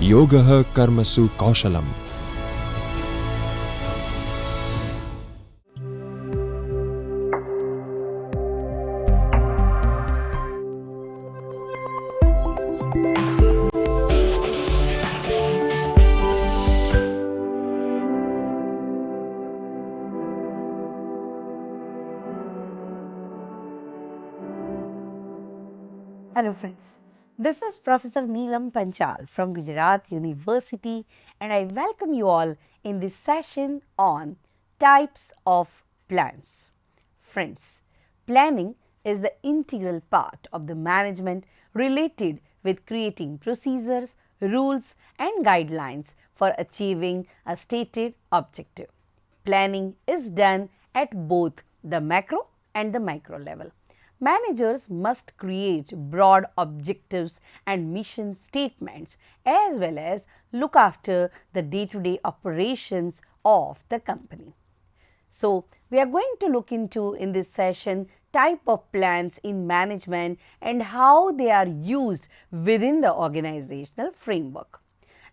Yogah Karmasu Kaushalam. Hello friends, this is Professor Neelam Panchal from Gujarat University and I welcome you all in this session on types of plans. Friends, planning is the integral part of the management related with creating procedures, rules and guidelines for achieving a stated objective. Planning is done at both the macro and the micro level. Managers must create broad objectives and mission statements as well as look after the day-to-day operations of the company. So, we are going to look into in this session type of plans in management and how they are used within the organizational framework.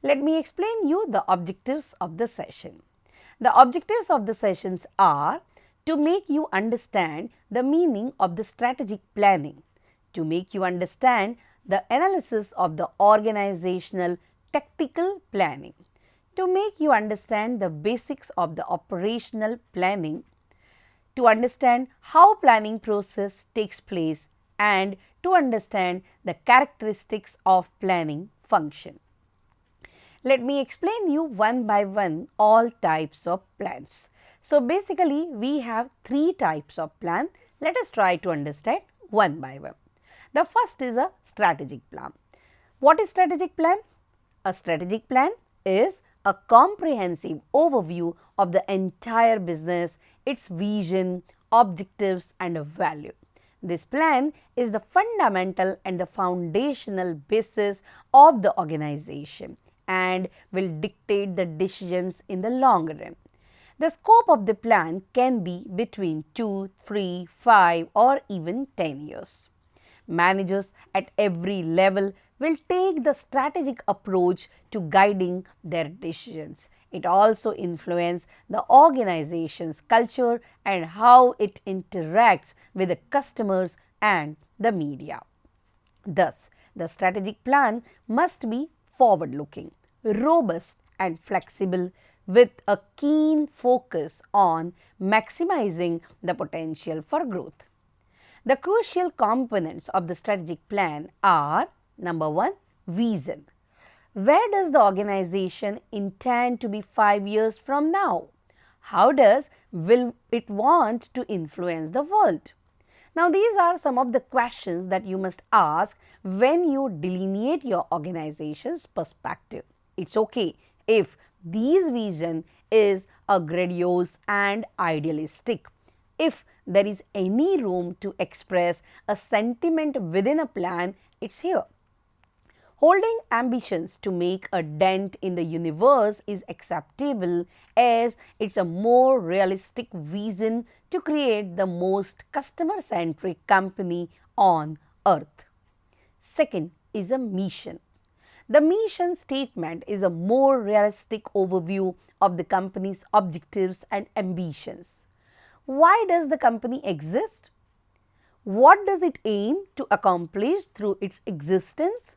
Let me explain you the objectives of the session. The objectives of the sessions are to make you understand the meaning of the strategic planning, to make you understand the analysis of the organizational tactical planning, to make you understand the basics of the operational planning, to understand how planning process takes place and to understand the characteristics of planning function. Let me explain you one by one all types of plans. So, basically we have three types of plan. Let us try to understand one by one. The first is a strategic plan. What is strategic plan? A strategic plan is a comprehensive overview of the entire business, its vision, objectives and value. This plan is the fundamental and the foundational basis of the organization and will dictate the decisions in the long run. The scope of the plan can be between 2, 3, 5 or even 10 years. Managers at every level will take the strategic approach to guiding their decisions. It also influences the organization's culture and how it interacts with the customers and the media. Thus, the strategic plan must be forward-looking, robust and flexible with a keen focus on maximizing the potential for growth. The crucial components of the strategic plan are number 1, vision. Where does the organization intend to be 5 years from now? How will it want to influence the world? Now, these are some of the questions that you must ask when you delineate your organization's perspective. It's okay if this vision is a grandiose and idealistic. If there is any room to express a sentiment within a plan, it's here. Holding ambitions to make a dent in the universe is acceptable as it's a more realistic vision to create the most customer-centric company on earth. Second is a mission. The mission statement is a more realistic overview of the company's objectives and ambitions. Why does the company exist? What does it aim to accomplish through its existence?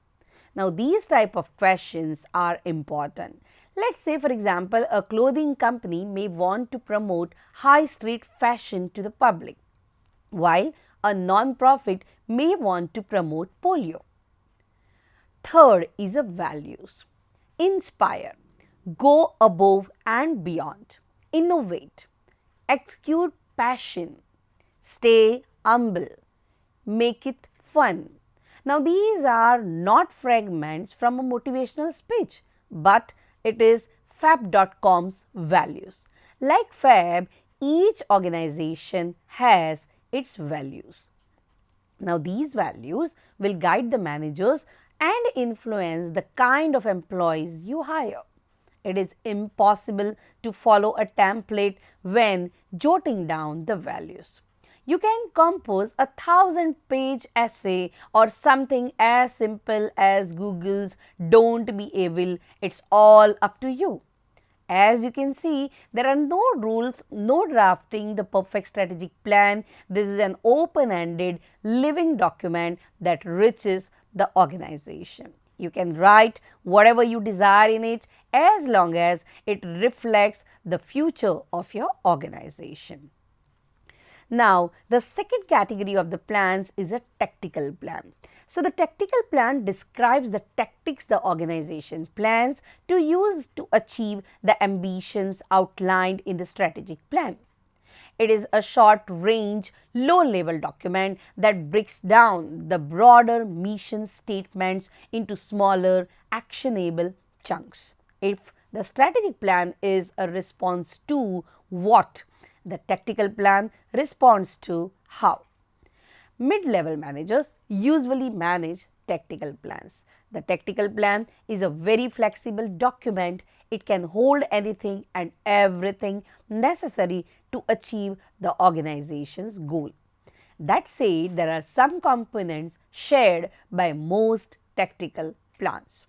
Now, these type of questions are important. Let's say, for example, a clothing company may want to promote high street fashion to the public, while a non-profit may want to promote polio. Third is a values. Inspire, go above and beyond, innovate, execute passion, stay humble, make it fun. Now, these are not fragments from a motivational speech, but it is Fab.com's values. Like Fab, each organization has its values. Now, these values will guide the managers and influence the kind of employees you hire. It is impossible to follow a template when jotting down the values. You can compose a 1,000-page essay or something as simple as Google's "Don't be evil." It's all up to you. As you can see, there are no rules, no drafting the perfect strategic plan. This is an open-ended living document that reaches the organization. You can write whatever you desire in it as long as it reflects the future of your organization. Now, the second category of the plans is a tactical plan. So, the tactical plan describes the tactics the organization plans to use to achieve the ambitions outlined in the strategic plan. It is a short range, low level document that breaks down the broader mission statements into smaller, actionable chunks. If the strategic plan is a response to what, the tactical plan responds to how. Mid-level managers usually manage tactical plans. The tactical plan is a very flexible document. It can hold anything and everything necessary to achieve the organization's goal. That said, there are some components shared by most tactical plans.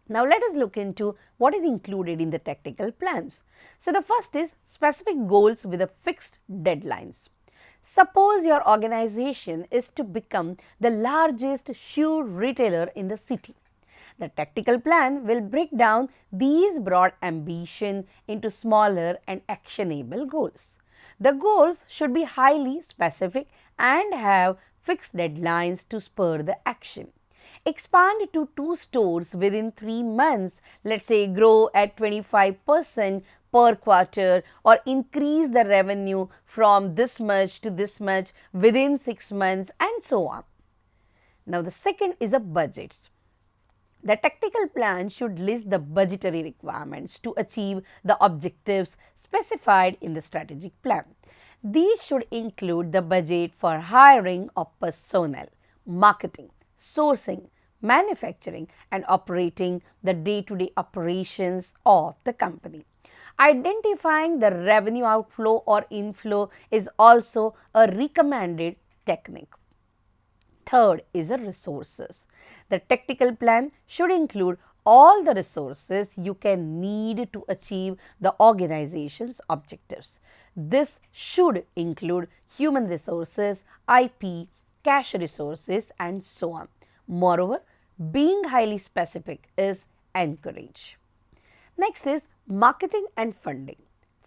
Now, let us look into what is included in the tactical plans. So, the first is specific goals with a fixed deadlines. Suppose your organization is to become the largest shoe retailer in the city. The tactical plan will break down these broad ambitions into smaller and actionable goals. The goals should be highly specific and have fixed deadlines to spur the action. Expand to 2 stores within 3 months, let's say grow at 25% per quarter, or increase the revenue from this much to this much within 6 months, and so on. Now, the second is a budgets. The tactical plan should list the budgetary requirements to achieve the objectives specified in the strategic plan. These should include the budget for hiring of personnel, marketing, sourcing, manufacturing, and operating the day-to-day operations of the company. Identifying the revenue outflow or inflow is also a recommended technique. Third is the resources. The tactical plan should include all the resources you can need to achieve the organization's objectives. This should include human resources, IP, cash resources, and so on. Moreover, being highly specific is encouraged. Next is marketing and funding.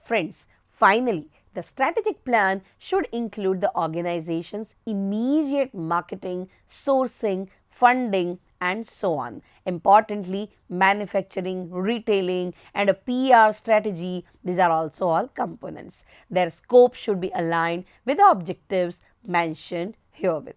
Friends, finally, the strategic plan should include the organization's immediate marketing, sourcing, funding, and so on. Importantly, manufacturing, retailing, and a PR strategy, these are also all components. Their scope should be aligned with the objectives mentioned herewith.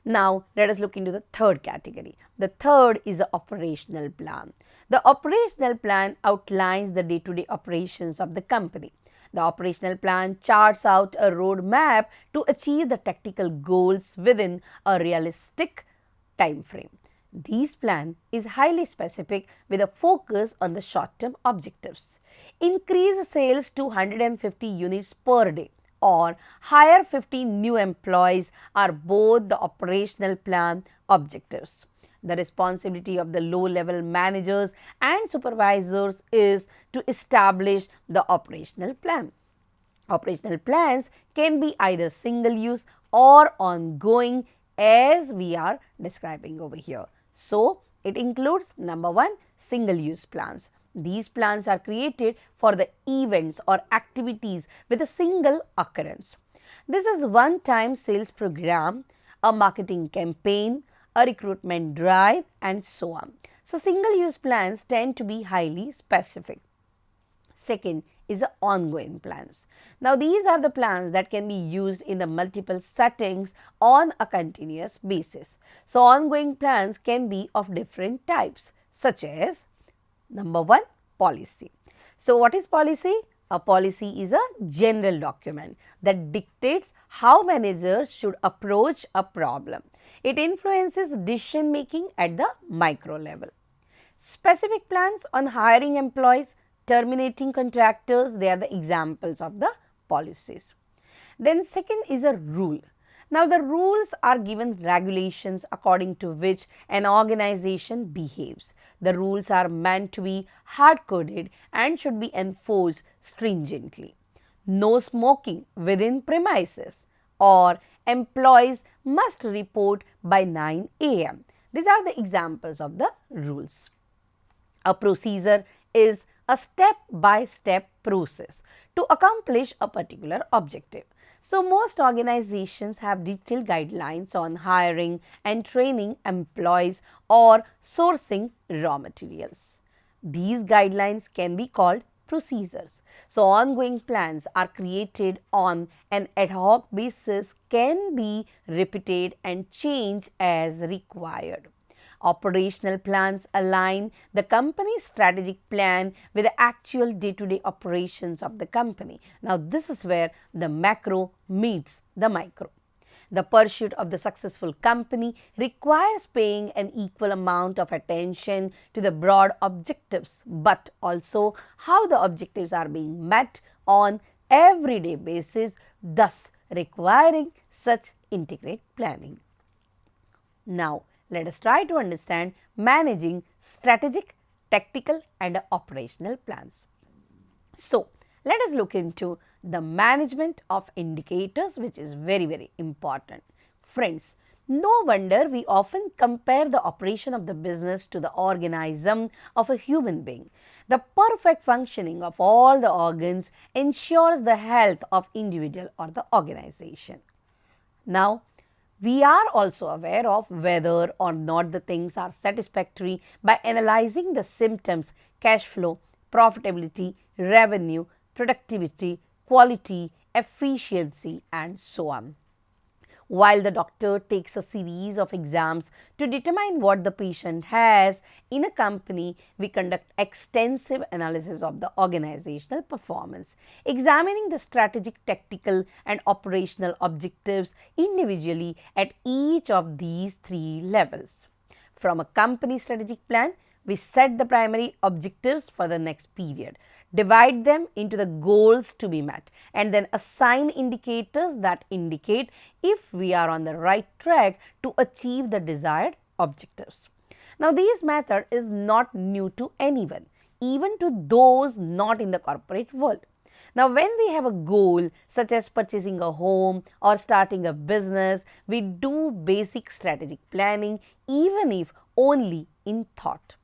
Now, let us look into the third category. The third is the operational plan. The operational plan outlines the day-to-day operations of the company. The operational plan charts out a roadmap to achieve the tactical goals within a realistic time frame. This plan is highly specific with a focus on the short-term objectives. Increase sales to 150 units per day or hire 50 new employees are both the operational plan objectives. The responsibility of the low-level managers and supervisors is to establish the operational plan. Operational plans can be either single-use or ongoing as we are describing over here. So, it includes number 1, single-use plans. These plans are created for the events or activities with a single occurrence. This is one-time sales program, a marketing campaign, a recruitment drive, and so on. So, single-use plans tend to be highly specific. Second is the ongoing plans. Now, these are the plans that can be used in the multiple settings on a continuous basis. So, ongoing plans can be of different types, such as number 1, policy. So, what is policy? A policy is a general document that dictates how managers should approach a problem. It influences decision making at the micro level. Specific plans on hiring employees, terminating contractors, they are the examples of the policies. Then second is a rule. Now the rules are given regulations according to which an organization behaves. The rules are meant to be hard-coded and should be enforced stringently. No smoking within premises, or employees must report by 9 a.m. These are the examples of the rules. A procedure is a step-by-step process to accomplish a particular objective. So, most organizations have detailed guidelines on hiring and training employees or sourcing raw materials. These guidelines can be called procedures. So, ongoing plans are created on an ad hoc basis, can be repeated and changed as required. Operational plans align the company's strategic plan with the actual day-to-day operations of the company. Now, this is where the macro meets the micro. The pursuit of the successful company requires paying an equal amount of attention to the broad objectives, but also how the objectives are being met on everyday basis, thus requiring such integrated planning. Now, let us try to understand managing strategic, tactical and operational plans. So, let us look into the management of indicators, which is very important. Friends, no wonder we often compare the operation of the business to the organism of a human being. The perfect functioning of all the organs ensures the health of individual or the organization. Now, we are also aware of whether or not the things are satisfactory by analyzing the symptoms: cash flow, profitability, revenue, productivity, quality, efficiency and so on. While the doctor takes a series of exams to determine what the patient has, in a company we conduct extensive analysis of the organizational performance, examining the strategic, tactical and operational objectives individually at each of these three levels. From a company strategic plan, we set the primary objectives for the next period, divide them into the goals to be met, and then assign indicators that indicate if we are on the right track to achieve the desired objectives. Now, this method is not new to anyone, even to those not in the corporate world. Now, when we have a goal such as purchasing a home or starting a business, we do basic strategic planning, even if only in thought.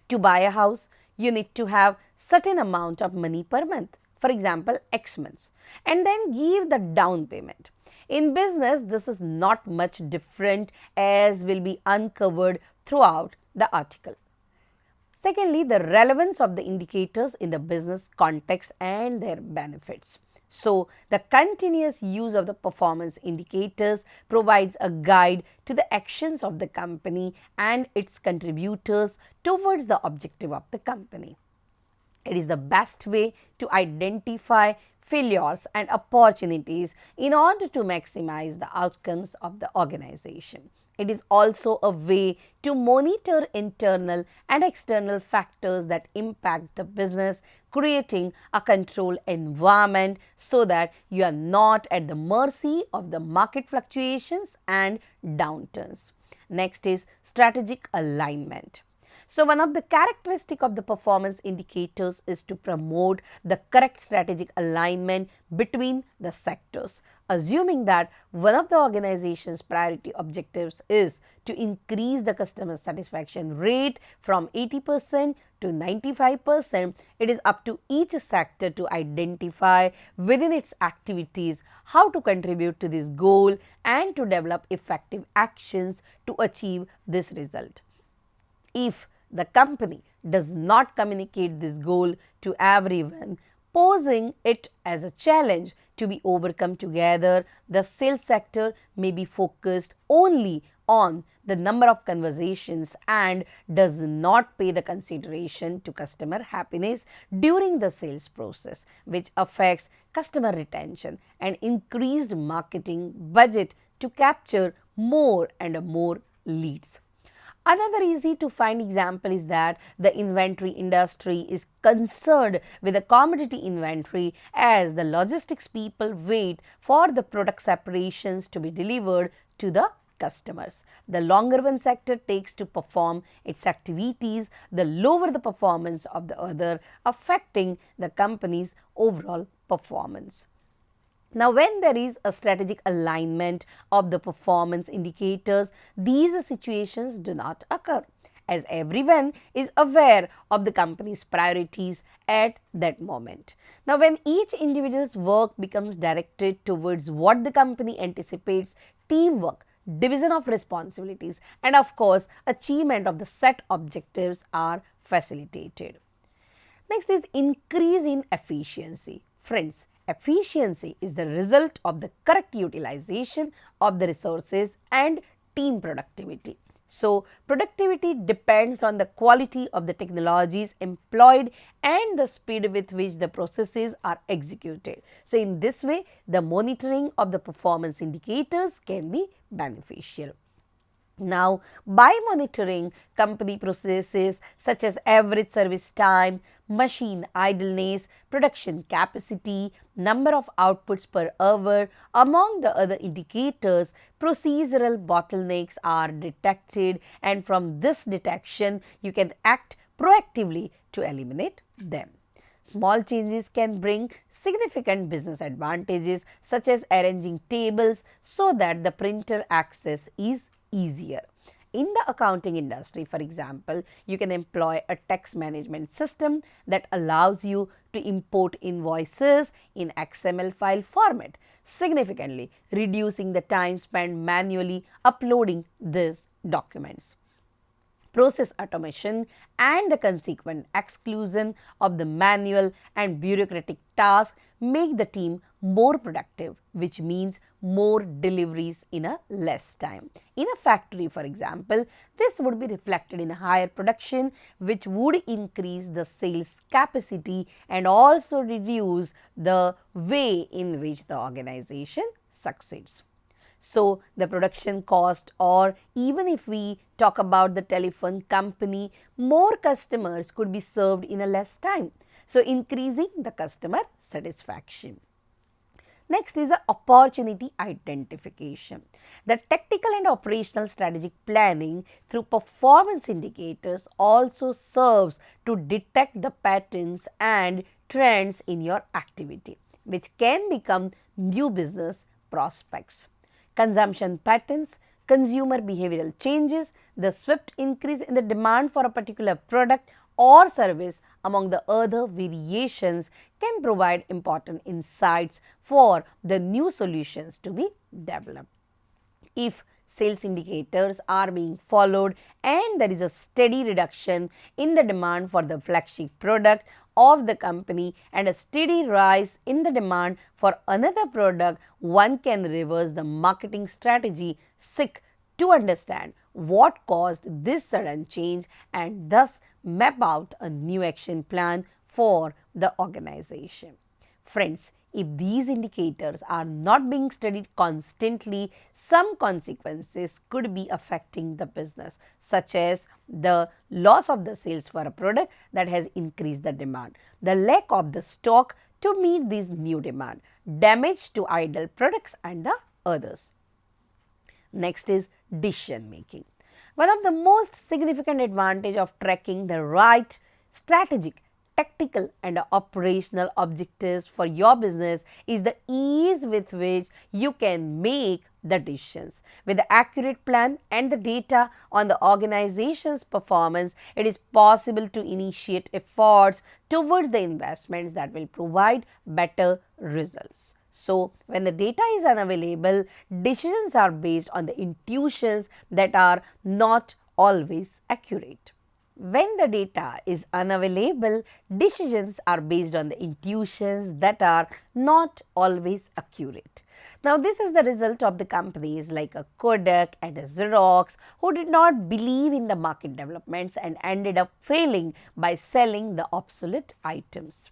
To buy a house, you need to have certain amount of money per month, for example X months, and then give the down payment. In business, this is not much different, as will be uncovered throughout the article. Secondly, the relevance of the indicators in the business context and their benefits. So, the continuous use of the performance indicators provides a guide to the actions of the company and its contributors towards the objective of the company. It is the best way to identify failures and opportunities in order to maximize the outcomes of the organization. It is also a way to monitor internal and external factors that impact the business, creating a controlled environment so that you are not at the mercy of the market fluctuations and downturns. Next is strategic alignment. So, one of the characteristics of the performance indicators is to promote the correct strategic alignment between the sectors. Assuming that one of the organization's priority objectives is to increase the customer satisfaction rate from 80% to 95%, it is up to each sector to identify within its activities how to contribute to this goal and to develop effective actions to achieve this result. If the company does not communicate this goal to everyone, posing it as a challenge to be overcome together, the sales sector may be focused only on the number of conversations and does not pay the consideration to customer happiness during the sales process, which affects customer retention and increased marketing budget to capture more and more leads. Another easy to find example is that the inventory industry is concerned with the commodity inventory as the logistics people wait for the product separations to be delivered to the customers. The longer one sector takes to perform its activities, the lower the performance of the other, affecting the company's overall performance. Now, when there is a strategic alignment of the performance indicators, these situations do not occur, as everyone is aware of the company's priorities at that moment. Now, when each individual's work becomes directed towards what the company anticipates, teamwork, division of responsibilities, and of course, achievement of the set objectives are facilitated. Next is increase in efficiency. Friends, efficiency is the result of the correct utilization of the resources and team productivity. So, productivity depends on the quality of the technologies employed and the speed with which the processes are executed. So, in this way, the monitoring of the performance indicators can be beneficial. Now, by monitoring company processes such as average service time, machine idleness, production capacity, number of outputs per hour, among the other indicators, procedural bottlenecks are detected, and from this detection, you can act proactively to eliminate them. Small changes can bring significant business advantages such as arranging tables so that the printer access is easier. In the accounting industry, for example, you can employ a tax management system that allows you to import invoices in XML file format, significantly reducing the time spent manually uploading these documents. Process automation and the consequent exclusion of the manual and bureaucratic tasks make the team more productive, which means more deliveries in a less time. In a factory, for example, this would be reflected in a higher production, which would increase the sales capacity and also reduce the way in which the organization succeeds. So, the production cost, or even if we talk about the telephone company, more customers could be served in a less time. So, increasing the customer satisfaction. Next is the opportunity identification. The tactical and operational strategic planning through performance indicators also serves to detect the patterns and trends in your activity, which can become new business prospects. Consumption patterns, consumer behavioral changes, the swift increase in the demand for a particular product or service, among the other variations, can provide important insights for the new solutions to be developed. If sales indicators are being followed and there is a steady reduction in the demand for the flagship product of the company and a steady rise in the demand for another product, one can reverse the marketing strategy, seek to understand what caused this sudden change, and thus map out a new action plan for the organization. Friends, if these indicators are not being studied constantly, some consequences could be affecting the business, such as the loss of the sales for a product that has increased the demand, the lack of the stock to meet this new demand, damage to idle products and the others. Next is decision making. One of the most significant advantage of tracking the right strategic, tactical and operational objectives for your business is the ease with which you can make the decisions. With the accurate plan and the data on the organization's performance, it is possible to initiate efforts towards the investments that will provide better results. So, when the data is unavailable, decisions are based on the intuitions that are not always accurate. When the data is unavailable, decisions are based on the intuitions that are not always accurate. Now, this is the result of the companies like a Kodak and a Xerox who did not believe in the market developments and ended up failing by selling the obsolete items.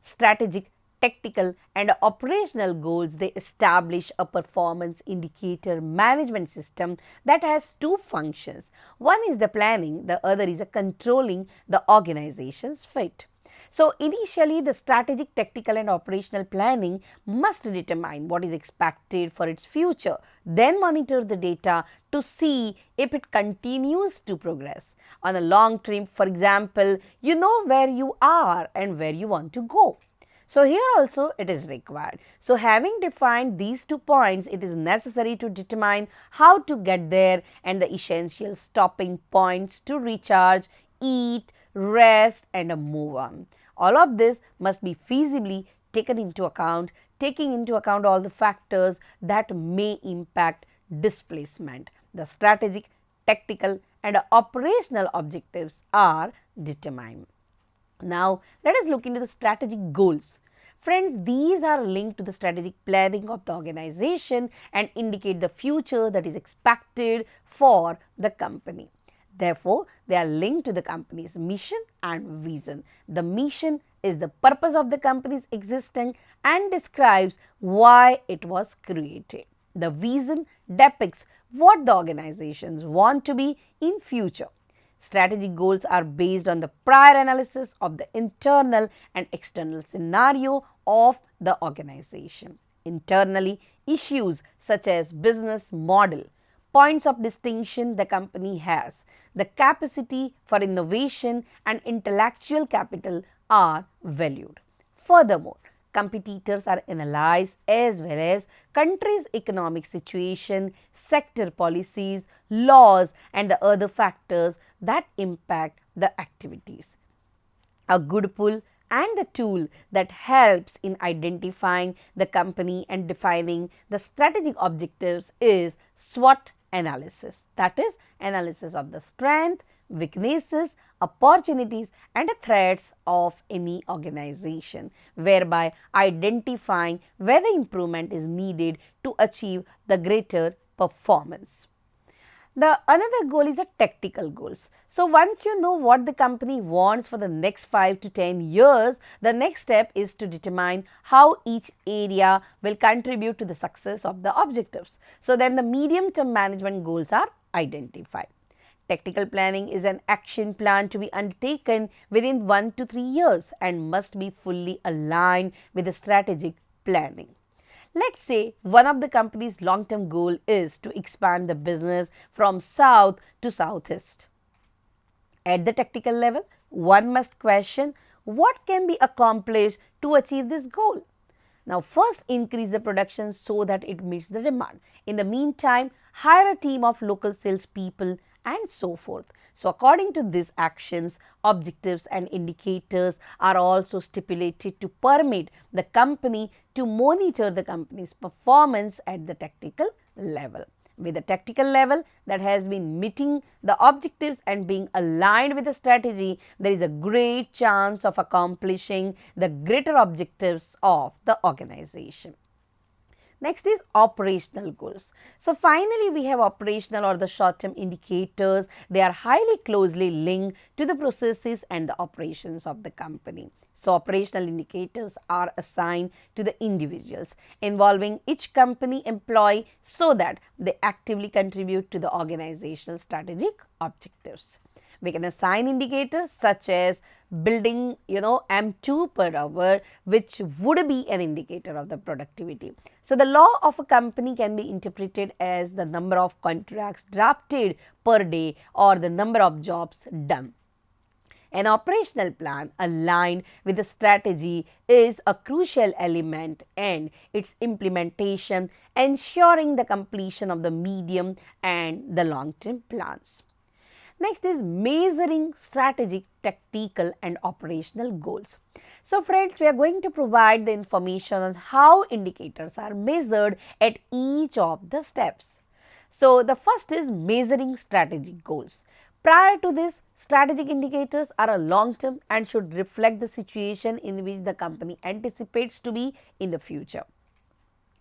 Strategic, technical and operational goals, they establish a performance indicator management system that has two functions. One is the planning, the other is controlling the organization's fit. So, initially the strategic, technical and operational planning must determine what is expected for its future, then monitor the data to see if it continues to progress. On a long trip, for example, you know where you are and where you want to go. So, here also it is required. So, having defined these 2 points, it is necessary to determine how to get there and the essential stopping points to recharge, eat, rest and move on. All of this must be feasibly taken into account, taking into account all the factors that may impact displacement. The strategic, tactical and operational objectives are determined. Now, let us look into the strategic goals. Friends, these are linked to the strategic planning of the organization and indicate the future that is expected for the company. Therefore, they are linked to the company's mission and vision. The mission is the purpose of the company's existence and describes why it was created. The vision depicts what the organizations want to be in future. Strategic goals are based on the prior analysis of the internal and external scenario of the organization. Internally, issues such as business model, points of distinction the company has, the capacity for innovation and intellectual capital are valued. Furthermore, competitors are analyzed as well as country's economic situation, sector policies, laws and the other factors that impact the activities. A good pull and the tool that helps in identifying the company and defining the strategic objectives is SWOT analysis, that is analysis of the strength, weaknesses, opportunities and threats of any organization, whereby identifying whether improvement is needed to achieve the greater performance. The another goal is a tactical goals. So, once you know what the company wants for the next 5 to 10 years, the next step is to determine how each area will contribute to the success of the objectives. So, then the medium term management goals are identified. Tactical planning is an action plan to be undertaken within 1 to 3 years and must be fully aligned with the strategic planning. Let's say one of the company's long-term goal is to expand the business from south to southeast. At the tactical level, one must question what can be accomplished to achieve this goal. Now, first increase the production so that it meets the demand. In the meantime, hire a team of local salespeople and so forth. So, according to these actions, objectives and indicators are also stipulated to permit the company to monitor the company's performance at the tactical level. With the tactical level that has been meeting the objectives and being aligned with the strategy, there is a great chance of accomplishing the greater objectives of the organization. Next is operational goals. So, finally, we have operational or the short-term indicators. They are highly closely linked to the processes and the operations of the company. So, operational indicators are assigned to the individuals involving each company employee so that they actively contribute to the organizational strategic objectives. We can assign indicators such as building M2 per hour, which would be an indicator of the productivity. So, the law of a company can be interpreted as the number of contracts drafted per day or the number of jobs done. An operational plan aligned with the strategy is a crucial element and its implementation ensuring the completion of the medium and the long-term plans. Next is measuring strategic, tactical and operational goals. So, friends, we are going to provide the information on how indicators are measured at each of the steps. So, the first is measuring strategic goals. Prior to this, strategic indicators are a long term and should reflect the situation in which the company anticipates to be in the future.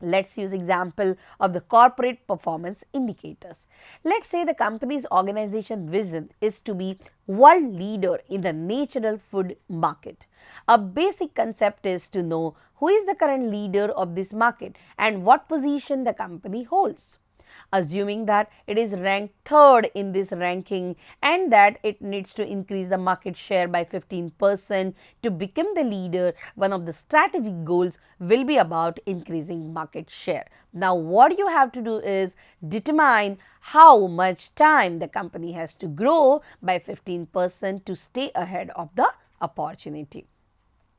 Let's use example of the corporate performance indicators. Let's say the company's organization vision is to be world leader in the natural food market. A basic concept is to know who is the current leader of this market and what position the company holds. Assuming that it is ranked third in this ranking and that it needs to increase the market share by 15% to become the leader, one of the strategic goals will be about increasing market share. Now, what you have to do is determine how much time the company has to grow by 15% to stay ahead of the opportunity.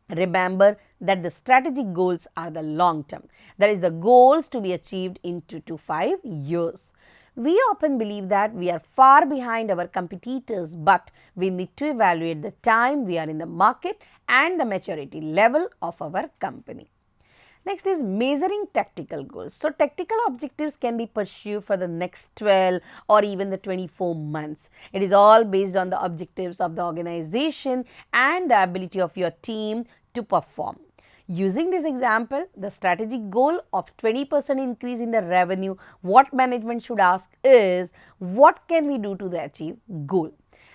Remember that the strategic goals are the long term, that is the goals to be achieved in 2 to 5 years. We often believe that we are far behind our competitors, but we need to evaluate the time we are in the market and the maturity level of our company. Next is measuring tactical goals. So, tactical objectives can be pursued for the next 12 or even the 24 months. It is all based on the objectives of the organization and the ability of your team to perform. Using this example, the strategic goal of 20% increase in the revenue, what management should ask is, what can we do to achieve goal?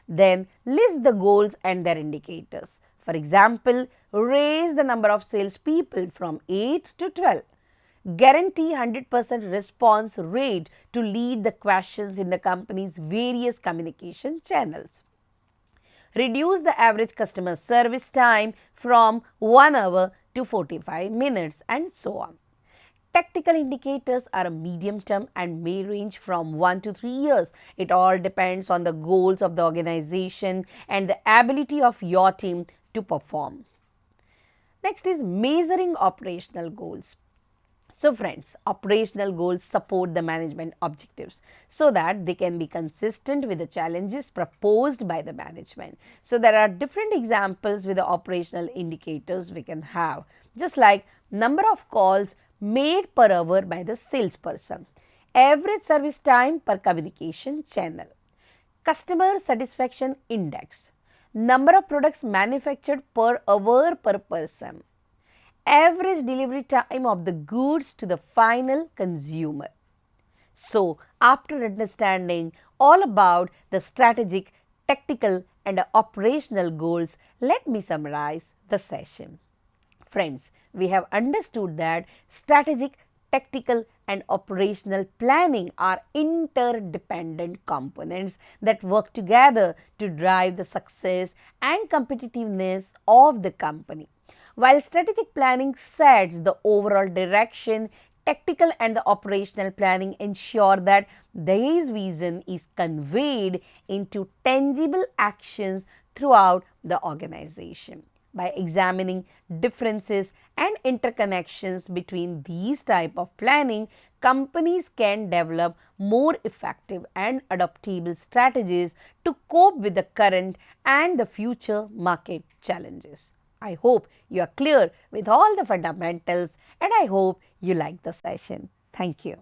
Then list the goals and their indicators. For example, raise the number of salespeople from 8 to 12. Guarantee 100% response rate to lead the questions in the company's various communication channels. Reduce the average customer service time from 1 hour to 45 minutes and so on. Tactical indicators are a medium term and may range from 1 to 3 years. It all depends on the goals of the organization and the ability of your team to perform. Next is measuring operational goals. So friends, operational goals support the management objectives so that they can be consistent with the challenges proposed by the management. So there are different examples with the operational indicators we can have, just like number of calls made per hour by the salesperson, average service time per communication channel, customer satisfaction index, number of products manufactured per hour per person, average delivery time of the goods to the final consumer. So, after understanding all about the strategic, tactical and operational goals, let me summarize the session. Friends, we have understood that strategic, tactical and operational planning are interdependent components that work together to drive the success and competitiveness of the company. While strategic planning sets the overall direction, tactical and the operational planning ensure that this vision is conveyed into tangible actions throughout the organization. By examining differences and interconnections between these type of planning, companies can develop more effective and adaptable strategies to cope with the current and the future market challenges. I hope you are clear with all the fundamentals and I hope you like the session. Thank you.